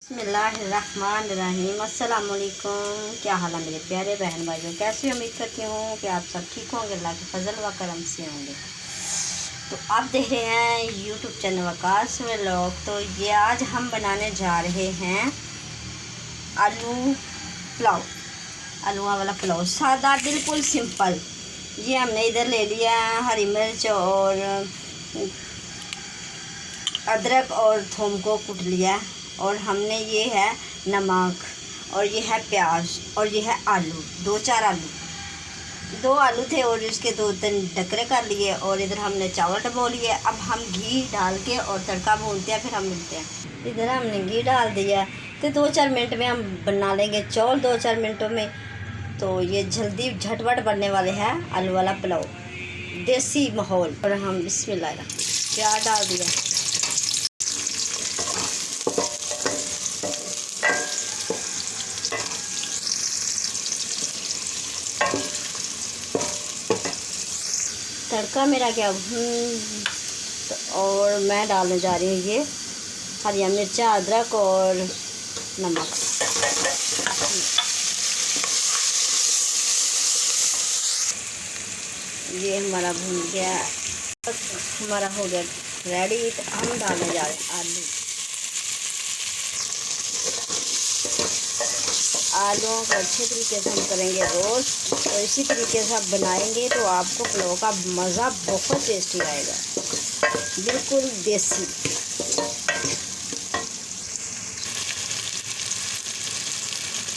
बिस्मिल्लाहिर्रहमानिर्रहीम। अस्सलाम वालेकुम। क्या हाल है मेरे प्यारे बहन भाइयों, कैसे उम्मीद करती हूँ कि आप सब ठीक होंगे, अल्लाह के फजल व करम से होंगे। तो आप देख रहे हैं यूट्यूब चैनल वकास व्लॉग। तो ये आज हम बनाने जा रहे हैं आलू पुलाव, आलूआ वाला पुलाव, सादा बिल्कुल सिंपल। ये हमने इधर ले लिया है हरी मिर्च और अदरक और थूम को कूट लिया, और हमने ये है नमक, और ये है प्याज, और ये है आलू, दो आलू थे और इसके 2-3 डकरे कर लिए, और इधर हमने चावल डबो लिए। अब हम घी डाल के और तड़का भूनते हैं, फिर हम मिलते हैं। इधर हमने घी डाल दिया तो 2-4 मिनट में हम बना लेंगे चौल, 2-4 मिनटों में। तो ये जल्दी झटपट बनने वाले हैं आलू वाला पुलाव, देसी माहौल। और हम बिस्मिल्लाह प्याज डाल दिया, तड़का मेरा क्या और मैं डालने जा रही हूँ ये हरी मिर्चा, अदरक और नमक। ये हमारा भून गया, हमारा हो गया रेडी। तो हम डालने जा रहे हैं आलूओं को अच्छे तरीके से हम करेंगे रोस्ट, और इसी तरीके से आप बनाएंगे तो आपको पुलाव का मज़ा बहुत टेस्टी आएगा, बिल्कुल देसी।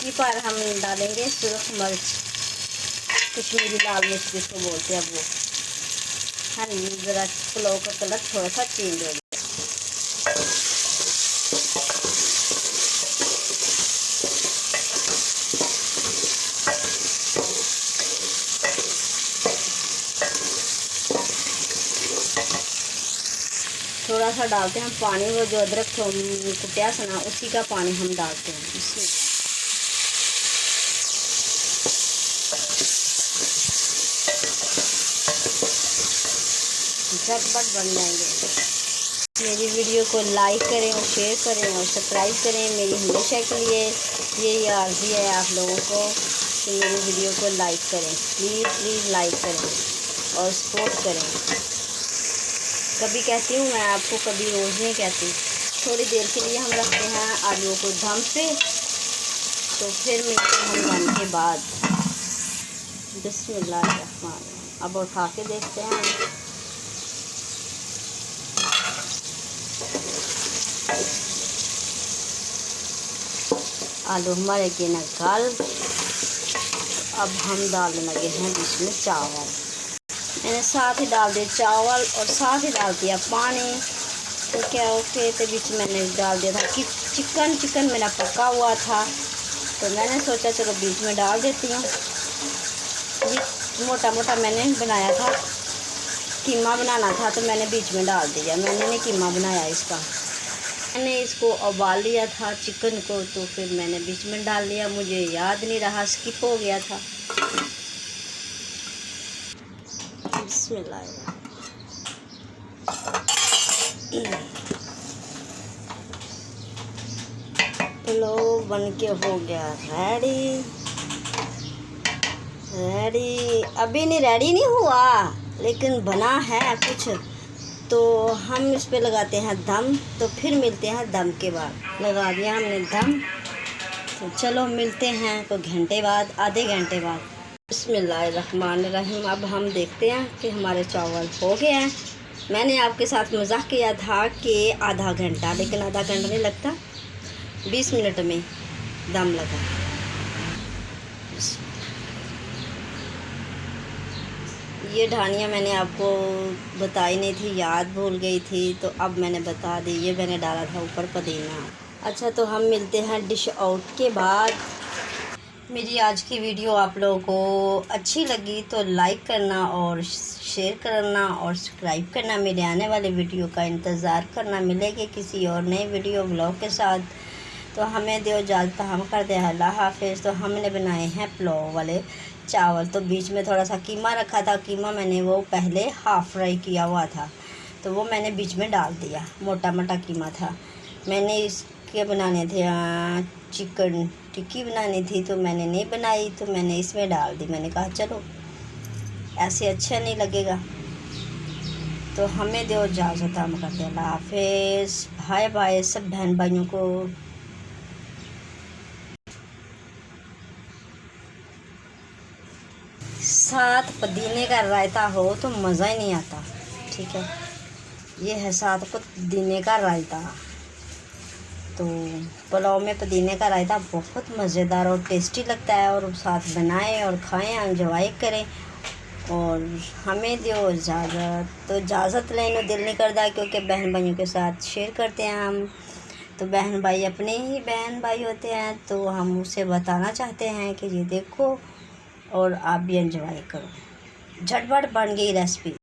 की पर हम डालेंगे सुरख मिर्च, कश्मीरी लाल मिर्च जिसको बोलते हैं वो, हाँ, ज़रा पुलाव का कलर थोड़ा सा चेंज हो गया। थोड़ा सा डालते हैं हम पानी, वो जो अदरक कुटिया सना उसी का पानी हम डालते हैं इसमें। झटपट बन जाएंगे। मेरी वीडियो को लाइक करें और शेयर करें और सब्सक्राइब करें। मेरी हमेशा के लिए यही आर्ज़ी है आप लोगों को कि मेरी वीडियो को लाइक करें, प्लीज़ लाइक करें और सपोर्ट करें। कभी कहती हूँ मैं आपको, कभी रोज़ नहीं कहती। थोड़ी देर के लिए हम रखते हैं आलूओं को दम पे, तो फिर मिलते हैं हम दम के बाद। बिस्मिल्लाह। अब उठा के देखते हैं। आलू हमारे के न गल। अब हम डालने लगे हैं इसमें चावल। मैंने साथ ही डाल दिए चावल और साथ ही डाल दिया पानी। तो क्या ओके, तो बीच मैंने डाल दिया था कि चिकन मेरा पका हुआ था, तो मैंने सोचा चलो बीच में डाल देती हूँ। मोटा मोटा मैंने बनाया था, कीमा बनाना था, तो मैंने बीच में डाल दिया। मैंने नहीं कीमा बनाया इसका, मैंने इसको उबाल लिया था चिकन को, तो फिर मैंने बीच में डाल लिया। मुझे याद नहीं रहा, स्किप हो गया था। बिस्मिल्लाह। पुलाव बन के हो गया रेडी। अभी नहीं रेडी नहीं हुआ, लेकिन बना है कुछ। तो हम इस पे लगाते हैं दम, तो फिर मिलते हैं दम के बाद। लगा दिया हमने दम, तो चलो मिलते हैं तो घंटे बाद, आधे घंटे बाद। बिस्मिल्लाहिर्रहमानिर्रहीम। अब हम देखते हैं कि हमारे चावल हो गए हैं। मैंने आपके साथ मजाक किया था कि आधा घंटा, लेकिन आधा घंटा नहीं लगता, 20 मिनट में दम लगा। ये ढानियाँ मैंने आपको बताई नहीं थी, याद भूल गई थी, तो अब मैंने बता दी। ये मैंने डाला था ऊपर पुदीना। अच्छा, तो हम मिलते हैं डिश आउट के बाद। मेरी आज की वीडियो आप लोगों को अच्छी लगी तो लाइक करना और शेयर करना और सब्सक्राइब करना। मेरे आने वाले वीडियो का इंतज़ार करना। मिलेंगे किसी और नए वीडियो ब्लॉग के साथ। तो हमें दो इजाज़त, हम कर दे अल्लाह हाफिज़। तो हमने बनाए हैं पुलाव वाले चावल। तो बीच में थोड़ा सा कीमा रखा था, कीमा मैंने वो पहले हाफ़ फ्राई किया हुआ था, तो वो मैंने बीच में डाल दिया। मोटा मोटा कीमा था। मैंने इस क्या बनाने थे, चिकन टिक्की बनानी थी, तो मैंने नहीं बनाई, तो मैंने इसमें डाल दी। मैंने कहा चलो ऐसे अच्छा नहीं लगेगा। तो हमें दो इजाज़त, हम करते अल्लाह हाफिज़। भाई भाई सब बहन भाइयों को साथ पुदीने का रायता हो तो मज़ा ही नहीं आता। ठीक है, ये है साथ पुदीने का रायता। तो पुलाव में पुदीने का रायता बहुत मज़ेदार और टेस्टी लगता है, और साथ बनाएं और खाएं, एंजॉय करें। और हमें दो इजाज़त, तो इजाज़त लेने दिल नहीं करता, क्योंकि बहन भाइयों के साथ शेयर करते हैं हम। तो बहन भाई अपने ही बहन भाई होते हैं, तो हम उसे बताना चाहते हैं कि ये देखो और आप भी एंजॉय करो। झटपट बन गई रेसिपी।